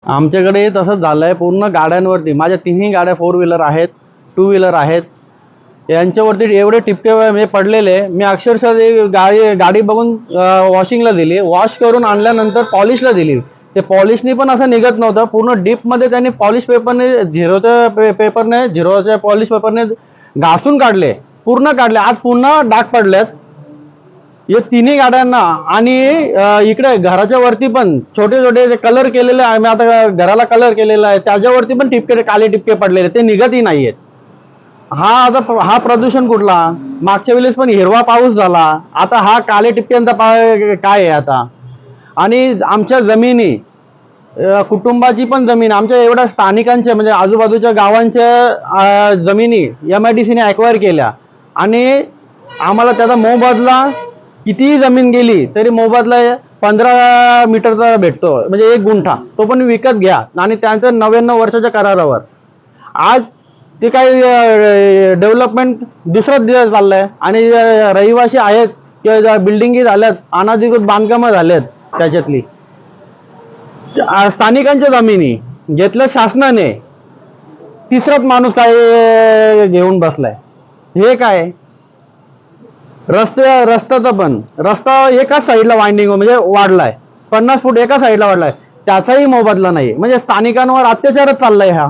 आमच्याकडे तसंच झालंय पूर्ण गाड्यांवरती. माझ्या तिन्ही गाड्या 4 व्हीलर आहेत, 2 व्हीलर आहेत. यांच्यावरती एवढे टिपके म्हणजे पडलेले, मी अक्षरशः गाडी बघून वॉशिंगला दिली. वॉश करून आणल्यानंतर पॉलिशला दिली. ते पॉलिशनी पण असं निघत नव्हतं. पूर्ण डीपमध्ये त्यांनी पॉलिश पेपरने झिरोच्या पॉलिश पेपरने घासून काढले, पूर्ण काढले. आज पुन्हा डाग पडलेत या तिन्ही गाड्यांना. आणि इकडे घराच्या वरती पण छोटे छोटे कलर केलेले आहे. मी आता घराला कलर केलेला आहे, त्याच्यावरती पण टिपके, काळे टिपके पडलेले, ते निघतही नाहीयेत. हा प्रदूषण कुठला? मागच्या वेळेस पण हिरवा पाऊस झाला, आता हा काळे टिपक्यांचा काय आहे आता? आणि आमच्या जमिनी, कुटुंबाची पण जमीन, आमच्या एवढ्या स्थानिकांच्या म्हणजे आजूबाजूच्या गावांच्या जमिनी MIDCने ॲक्वायर केल्या. आणि आम्हाला त्याचा मोबदला, कितीही जमीन गेली तरी मोबदला 15 मीटरचा भेटतो, म्हणजे 1 गुंठा, तो पण विकत घ्या. आणि त्यांचं 99 वर्षाच्या करारावर. आज ते काही डेव्हलपमेंट दुसराच दिवस चाललंय. आणि रहिवासी आहेत किंवा बिल्डिंगी झाल्यात, अनाधिकृत बांधकामं झालेत, त्याच्यातली स्थानिकांच्या जमिनी घेतल्या शासनाने. तिसराच माणूस काय घेऊन बसलाय. हे काय? रस्त्याचा पण रस्ता एकाच साईडला वाइंडिंग म्हणजे वाढलाय, 50 फूट एका साईडला वाढलाय, त्याचाही मोबदला नाही. म्हणजे स्थानिकांवर अत्याचारच चाललाय हा.